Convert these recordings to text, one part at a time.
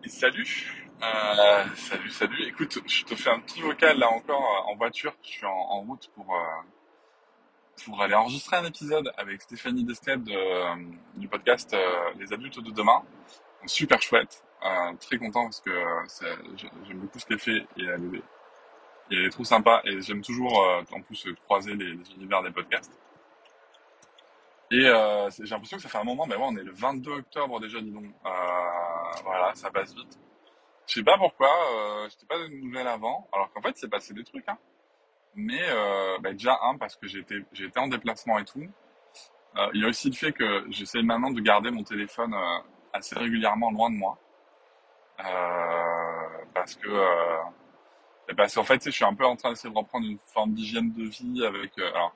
Salut, salut. Écoute, je te fais un petit vocal là encore en voiture. Je suis en route pour aller enregistrer un épisode avec Stéphanie Destet du podcast Les adultes de demain. Donc, super chouette, très content parce que j'aime beaucoup ce qu'elle fait et elle est trop sympa et j'aime toujours en plus croiser les univers des podcasts. Et j'ai l'impression que ça fait un moment, mais ouais, on est le 22 octobre déjà, dis donc. Voilà, ça passe vite. Je sais pas pourquoi, je t'ai pas donné de nouvelles avant, alors qu'en fait, c'est passé des trucs, hein. Mais déjà, parce que j'étais en déplacement et tout. Il y a aussi le fait que j'essaie maintenant de garder mon téléphone assez régulièrement loin de moi. Parce que, parce qu'en fait, tu sais, je suis un peu en train d'essayer de reprendre une forme d'hygiène de vie avec... alors,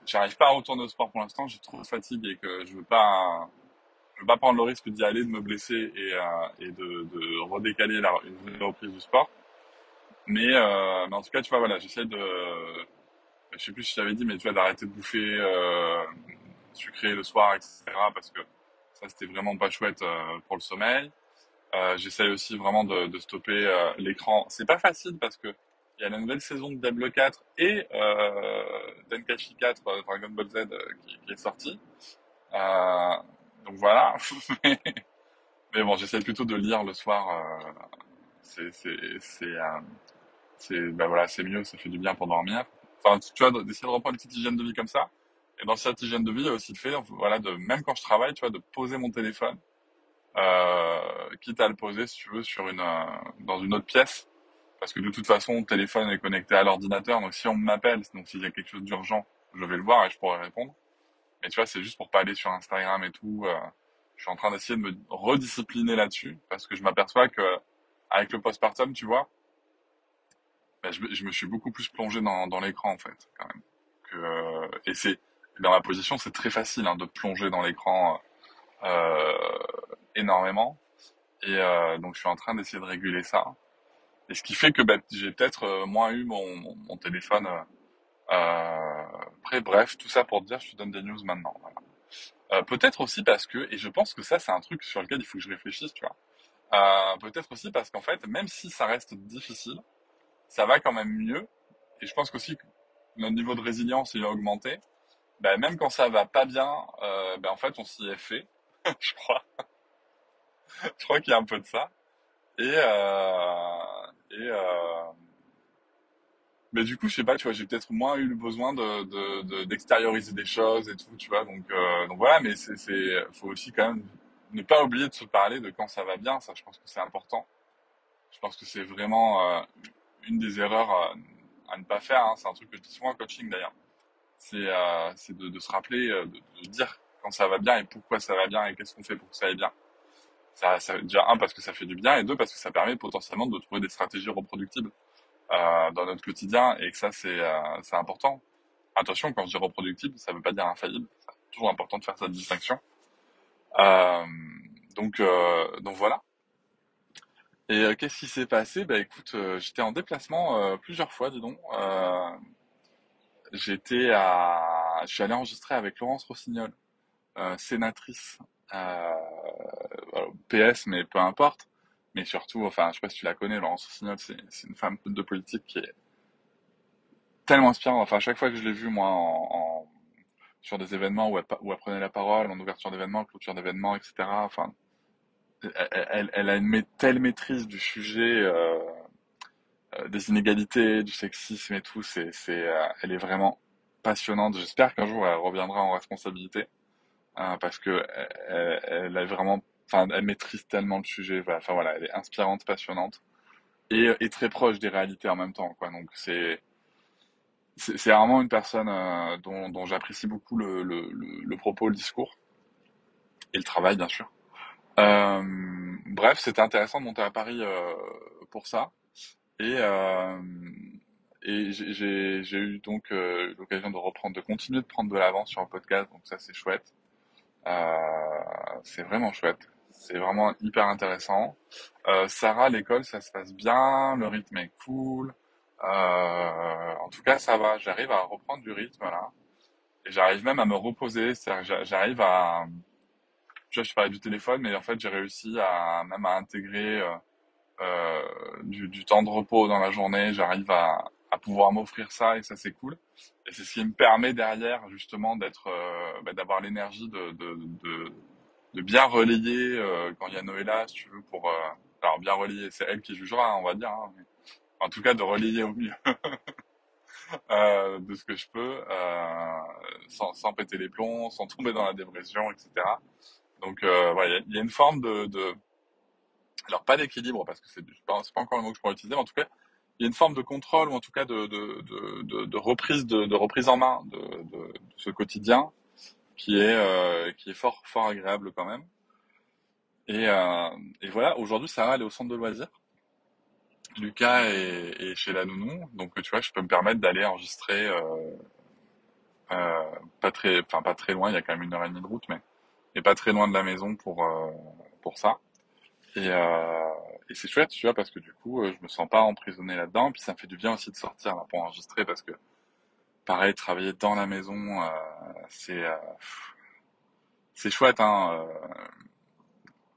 j'arrive pas à retourner au sport pour l'instant, j'ai trop de fatigue et que je veux pas prendre le risque d'y aller, de me blesser et de redécaler une reprise du sport. Mais en tout cas, tu vois, voilà, j'essaie de, je sais plus si je t'avais dit, mais tu vois, d'arrêter de bouffer sucré le soir, etc. Parce que ça, c'était vraiment pas chouette pour le sommeil. J'essaie aussi vraiment de stopper l'écran. C'est pas facile parce que il y a la nouvelle saison de Diablo 4 et Tenkaichi 4 Dragon Ball Z qui est sortie. Euh, donc voilà. mais, mais bon, j'essaie plutôt de lire le soir. C'est c'est c'est euh, voilà, c'est mieux, ça fait du bien pour dormir. Enfin, tu vois, d'essayer de reprendre une petite hygiène de vie comme ça. Et dans cette hygiène de vie, il y a aussi le fait, voilà, même quand je travaille, tu vois, de poser mon téléphone, quitte à le poser, si tu veux, dans une autre pièce. Parce que de toute façon, le téléphone est connecté à l'ordinateur, donc si on m'appelle, donc s'il y a quelque chose d'urgent, je vais le voir et je pourrai répondre. Mais tu vois, c'est juste pour pas aller sur Instagram et tout. Je suis en train d'essayer de me rediscipliner là-dessus, parce que je m'aperçois que, avec le postpartum, tu vois, je me suis beaucoup plus plongé dans l'écran en fait, quand même. Et c'est dans ma position, c'est très facile de plonger dans l'écran euh, énormément. Et donc je suis en train d'essayer de réguler ça. Et ce qui fait que j'ai peut-être moins eu mon téléphone. Après, bref, tout ça pour te dire, je te donne des news maintenant. Voilà. Peut-être aussi parce que, et je pense que ça, c'est un truc sur lequel il faut que je réfléchisse, tu vois. Peut-être aussi parce qu'en fait, même si ça reste difficile, ça va quand même mieux. Et je pense qu'aussi que notre niveau de résilience il a augmenté. Même quand ça va pas bien, en fait, on s'y est fait, je crois. Je crois qu'il y a un peu de ça. Et, mais du coup, je sais pas, tu vois, j'ai peut-être moins eu le besoin d'extérioriser des choses et tout, tu vois. Donc voilà, mais faut aussi quand même ne pas oublier de se parler de quand ça va bien. Ça, je pense que c'est important. Je pense que c'est vraiment une des erreurs à ne pas faire, hein. C'est un truc que je dis souvent en coaching d'ailleurs. C'est de se rappeler, de dire quand ça va bien et pourquoi ça va bien et qu'est-ce qu'on fait pour que ça aille bien. Déjà, parce que ça fait du bien, et deux, parce que ça permet potentiellement de trouver des stratégies reproductibles dans notre quotidien, et que ça, c'est important. Attention, quand je dis reproductible, ça veut pas dire infaillible. C'est toujours important de faire cette distinction. Euh, donc voilà. Et qu'est-ce qui s'est passé? Bah écoute, j'étais en déplacement plusieurs fois, dis donc. Je suis allé enregistrer avec Laurence Rossignol, sénatrice, euh, PS, mais peu importe. Mais surtout, enfin, je sais pas si tu la connais, Laurence Rossignol, c'est une femme de politique qui est tellement inspirante. Enfin, à chaque fois que je l'ai vue, moi, sur des événements où elle prenait la parole, en ouverture d'événements, clôture d'événements, etc. Enfin, elle a telle maîtrise du sujet, des inégalités, du sexisme et tout. Elle est vraiment passionnante. J'espère qu'un jour elle reviendra en responsabilité. Parce que elle a vraiment, enfin, elle maîtrise tellement le sujet. Voilà. Enfin voilà, elle est inspirante, passionnante et très proche des réalités en même temps, quoi. Donc c'est vraiment une personne dont j'apprécie beaucoup le propos, le discours et le travail, bien sûr. Bref, c'était intéressant de monter à Paris pour ça et j'ai eu donc l'occasion de continuer de prendre de l'avance sur le podcast, donc ça c'est chouette. C'est vraiment chouette. C'est vraiment hyper intéressant. Sarah, l'école, ça se passe bien, le rythme est cool. En tout cas, ça va. J'arrive à reprendre du rythme là, et j'arrive même à me reposer. C'est-à-dire que j'arrive à. tu vois, je parlais du téléphone, mais en fait, j'ai réussi à même à intégrer du temps de repos dans la journée. J'arrive à pouvoir m'offrir ça et ça, c'est cool. Et c'est ce qui me permet derrière, justement, d'avoir l'énergie de bien relayer quand il y a Noëlla, si tu veux, alors bien relayer, c'est elle qui jugera, on va dire, hein, mais en tout cas de relayer au mieux de ce que je peux, sans péter les plombs, sans tomber dans la dépression, etc. Donc, voilà, il y a une forme alors pas d'équilibre parce que c'est pas encore le mot que je pourrais utiliser, mais en tout cas, il y a une forme de contrôle ou en tout cas de reprise en main de ce quotidien qui est fort agréable quand même. Et, euh, et voilà, aujourd'hui, Sarah, elle est au centre de loisirs. Lucas est chez la nounou, donc tu vois, je peux me permettre d'aller enregistrer pas très loin, il y a quand même 1 heure et demie de route, mais pas très loin de la maison pour ça. Et, euh, et c'est chouette, tu vois, parce que du coup, je me sens pas emprisonné là-dedans. Puis ça me fait du bien aussi de sortir là, pour enregistrer, parce que pareil, travailler dans la maison, c'est euh, c'est chouette, hein,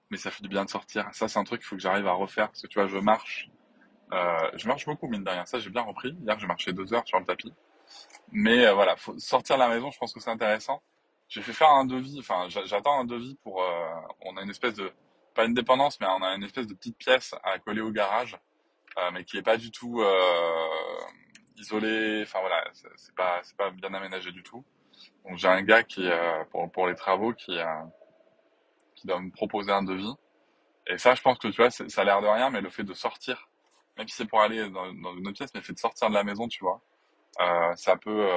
mais ça fait du bien de sortir. Ça, c'est un truc qu'il faut que j'arrive à refaire, parce que tu vois, je marche beaucoup mine de rien. Ça, j'ai bien repris. Hier, j'ai marché 2 heures sur le tapis. Mais voilà, faut sortir de la maison. Je pense que c'est intéressant. J'ai fait faire un devis. Enfin, j'attends un devis pour. On a une espèce de pas une dépendance, mais on a une espèce de petite pièce à coller au garage mais qui est pas du tout isolé. Enfin voilà, c'est pas bien aménagé du tout. Donc j'ai un gars pour les travaux qui doit me proposer un devis. Et ça, je pense que tu vois, ça a l'air de rien, mais le fait de sortir, même si c'est pour aller dans une autre pièce, mais le fait de sortir de la maison, tu vois, ça peut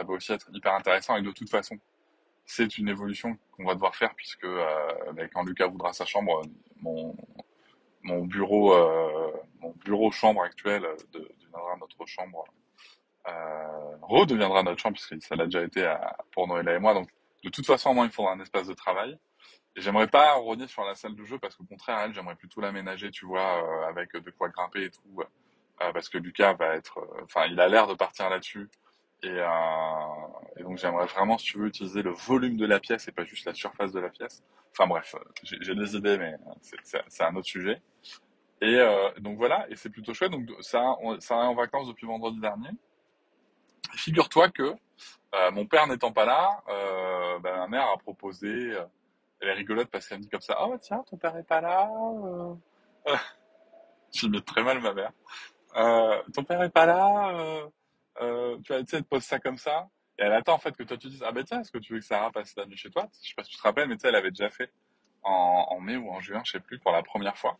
aussi être hyper intéressant. Et de toute façon, c'est une évolution qu'on va devoir faire puisque quand Lucas voudra sa chambre, mon, mon bureau, mon bureau chambre actuel deviendra notre chambre redeviendra notre chambre puisque ça l'a déjà été pour Noël et moi. Donc, de toute façon, moi, il me faudra un espace de travail. Et j'aimerais pas rogner sur la salle de jeu parce qu'au contraire, elle, j'aimerais plutôt l'aménager, tu vois, avec de quoi grimper et tout. Parce que Lucas va être, enfin, il a l'air de partir là-dessus. Et donc, j'aimerais vraiment, si tu veux, utiliser le volume de la pièce et pas juste la surface de la pièce. Enfin bref, j'ai des idées, mais c'est un autre sujet. Donc voilà, et c'est plutôt chouette. Donc ça est en vacances depuis vendredi dernier. Figure-toi que mon père n'étant pas là, ma mère a proposé. Elle est rigolote parce qu'elle me dit comme ça, oh tiens, ton père est pas là. Je m'imite très mal ma mère. Ton père est pas là. Tu vois, tu sais, elle te pose ça comme ça. Et elle attend en fait que toi tu dises, ah ben tiens, est-ce que tu veux que Sarah passe la nuit chez toi? Je sais pas si tu te rappelles, mais tu sais, elle avait déjà fait en mai ou en juin, je sais plus, pour la première fois.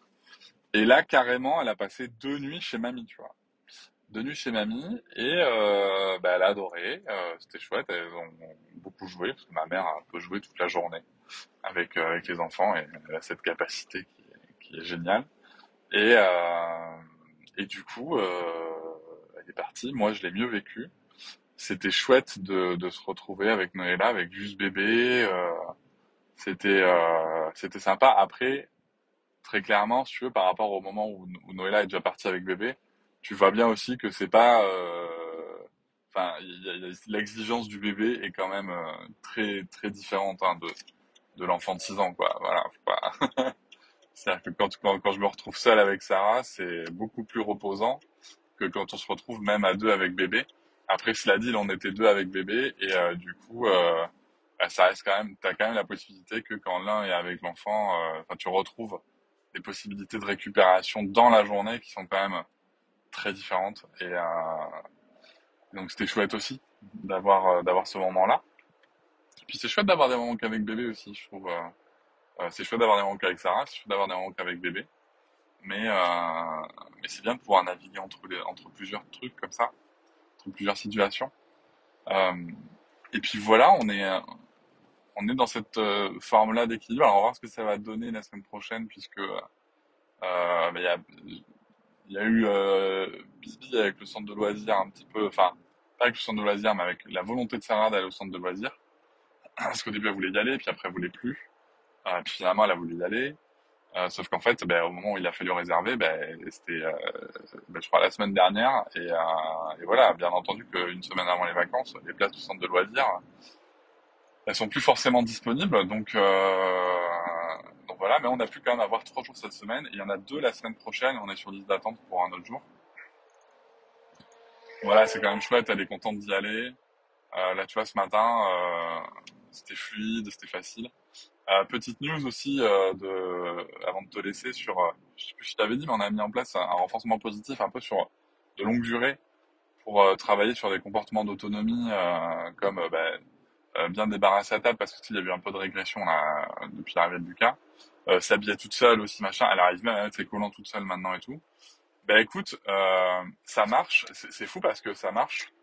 Et là, carrément, elle a passé 2 nuits chez mamie, tu vois. 2 nuits chez mamie et elle a adoré, c'était chouette, elles ont beaucoup joué parce que ma mère peut jouer toute la journée avec les enfants et elle a cette capacité qui est géniale. Et, euh, et du coup, elle est partie, moi je l'ai mieux vécu. C'était chouette de se retrouver avec Noëlla, avec juste bébé, c'était sympa. Après, très clairement, si tu veux, par rapport au moment où Noëlla est déjà partie avec bébé, tu vois bien aussi que c'est pas. Enfin, l'exigence du bébé est quand même très différente hein, de l'enfant de 6 ans, quoi. Voilà. C'est-à-dire que quand je me retrouve seul avec Sarah, c'est beaucoup plus reposant que quand on se retrouve même à deux avec bébé. Après, cela dit, là, on était deux avec bébé et du coup, ça reste quand même. T'as quand même la possibilité que quand l'un est avec l'enfant, tu retrouves des possibilités de récupération dans la journée qui sont quand même très différentes. Donc c'était chouette aussi d'avoir ce moment-là. Puis c'est chouette d'avoir des moments qu'avec bébé aussi, je trouve. C'est chouette d'avoir des moments qu'avec Sarah, c'est chouette d'avoir des moments qu'avec bébé. Mais, euh, mais c'est bien de pouvoir naviguer entre plusieurs trucs comme ça, entre plusieurs situations. Euh, et puis voilà, on est dans cette forme-là d'équilibre. Alors on va voir ce que ça va donner la semaine prochaine, puisque il y a eu Bibi avec le centre de loisirs un petit peu, enfin, pas avec le centre de loisirs, mais avec la volonté de Sarah d'aller au centre de loisirs. Parce qu'au début, elle voulait y aller, puis après, elle voulait plus. Puis finalement, elle a voulu y aller. Sauf qu'en fait, au moment où il a fallu réserver, c'était, je crois, la semaine dernière. Et voilà, bien entendu qu'une semaine avant les vacances, les places du centre de loisirs, elles sont plus forcément disponibles. Donc voilà, mais on a pu quand même avoir 3 jours cette semaine. Et il y en a 2 la semaine prochaine. On est sur liste d'attente pour un autre jour. Voilà, c'est quand même chouette. Elle est contente d'y aller. Là, tu vois, ce matin, c'était fluide, c'était facile. Petite news aussi avant de te laisser sur, je sais plus si je t'avais dit, mais on a mis en place un renforcement positif un peu sur de longue durée pour travailler sur des comportements d'autonomie comme bien débarrasser la table parce que tu sais, il y a eu un peu de régression là depuis l'arrivée de Lucas. S'habiller toute seule aussi machin, elle arrive même à mettre ses collants toute seule maintenant et tout. Ben écoute, ça marche, c'est fou parce que ça marche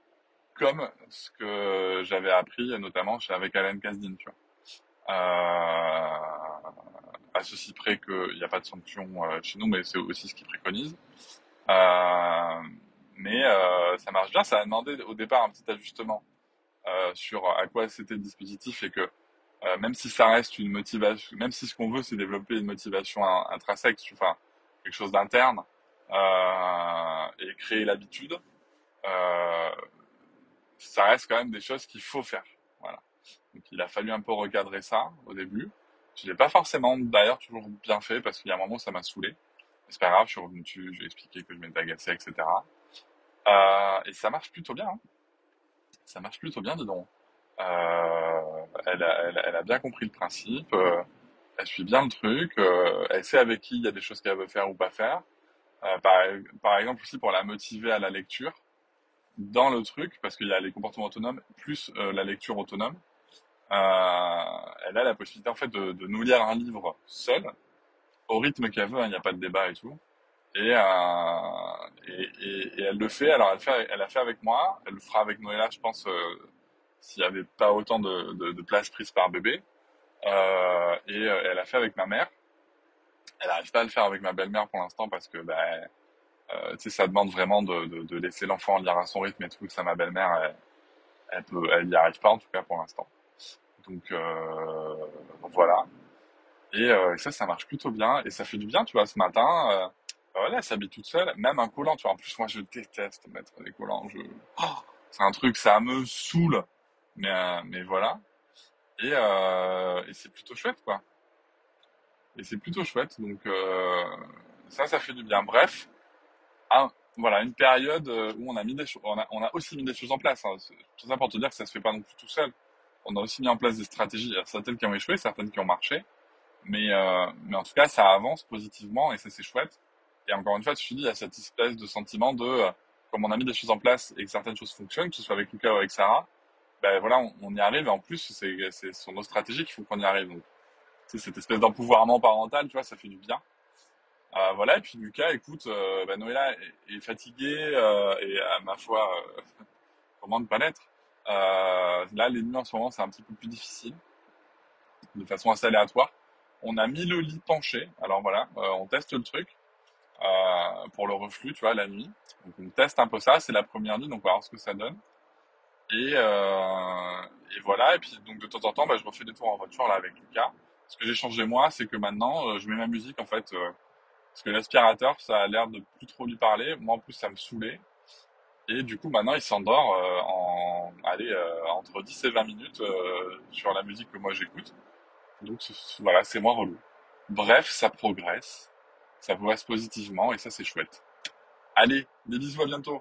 comme ce que j'avais appris notamment avec Alan Kasdin, tu vois. À ceci près qu'il n'y a pas de sanction chez nous, mais c'est aussi ce qu'il préconise. Euh, mais ça marche bien. Ça a demandé au départ un petit ajustement sur à quoi c'était le dispositif et que même si ça reste une motivation, même si ce qu'on veut c'est développer une motivation intrinsèque, enfin quelque chose d'interne et créer l'habitude, euh, ça reste quand même des choses qu'il faut faire. Voilà. Donc il a fallu un peu recadrer ça au début. Je l'ai pas forcément d'ailleurs toujours bien fait parce qu'il y a un moment où ça m'a saoulé. C'est pas grave, je suis revenu dessus, j'ai expliqué que je m'étais agacé, etc. Et ça marche plutôt bien. Hein. Ça marche plutôt bien, dis donc. Elle a bien compris le principe, elle suit bien le truc, elle sait avec qui il y a des choses qu'elle veut faire ou pas faire. Par exemple aussi pour la motiver à la lecture, dans le truc, parce qu'il y a les comportements autonomes plus la lecture autonome. Elle a la possibilité en fait de nous lire un livre seule, au rythme qu'elle veut, hein, il n'y a pas de débat et tout. Et elle le fait, alors elle a fait avec moi, elle le fera avec Noëlla, je pense, s'il n'y avait pas autant de place prise par bébé. Elle a fait avec ma mère. Elle n'arrive pas à le faire avec ma belle-mère pour l'instant parce que tu sais, ça demande vraiment de laisser l'enfant lire à son rythme et tout. Ça, ma belle-mère, elle y arrive pas en tout cas pour l'instant. Donc voilà. Et ça marche plutôt bien. Et ça fait du bien, tu vois, ce matin. Voilà, elle s'habille toute seule. Même un collant, tu vois. En plus, moi, je déteste mettre des collants. C'est un truc, ça me saoule. Mais voilà. Et c'est plutôt chouette, quoi. Et c'est plutôt chouette. Ça fait du bien. Bref, voilà, une période où on a mis on a aussi mis des choses en place. Hein. Tout ça pour te dire que ça se fait pas non plus tout seul. On a aussi mis en place des stratégies. Il y a certaines qui ont échoué, certaines qui ont marché. Mais en tout cas, ça avance positivement et ça, c'est chouette. Et encore une fois, tu te dis, il y a cette espèce de sentiment comme on a mis des choses en place et que certaines choses fonctionnent, que ce soit avec Lucas ou avec Sarah, ben voilà, on y arrive et en plus, c'est sur nos stratégies qu'il faut qu'on y arrive. Donc, c'est cette espèce d'empouvoirment parental, tu vois, ça fait du bien. Voilà, et puis Lucas, écoute, Noëlla est fatiguée et à ma foi, comment ne pas l'être. Là, les nuits en ce moment, c'est un petit peu plus difficile, de façon assez aléatoire. On a mis le lit penché, alors voilà, on teste le truc pour le reflux, tu vois, la nuit. Donc on teste un peu ça, c'est la première nuit, donc on va voir ce que ça donne. Et voilà, et puis donc de temps en temps, je refais des tours en voiture là avec Lucas. Ce que j'ai changé moi, c'est que maintenant, je mets ma musique en fait, parce que l'aspirateur, ça a l'air de plus trop lui parler. Moi en plus, ça me saoulait. Et du coup, maintenant, il s'endort entre 10 et 20 minutes sur la musique que moi j'écoute. Donc voilà, c'est moins relou. Bref, ça progresse positivement et ça c'est chouette. Allez, des bisous, à bientôt.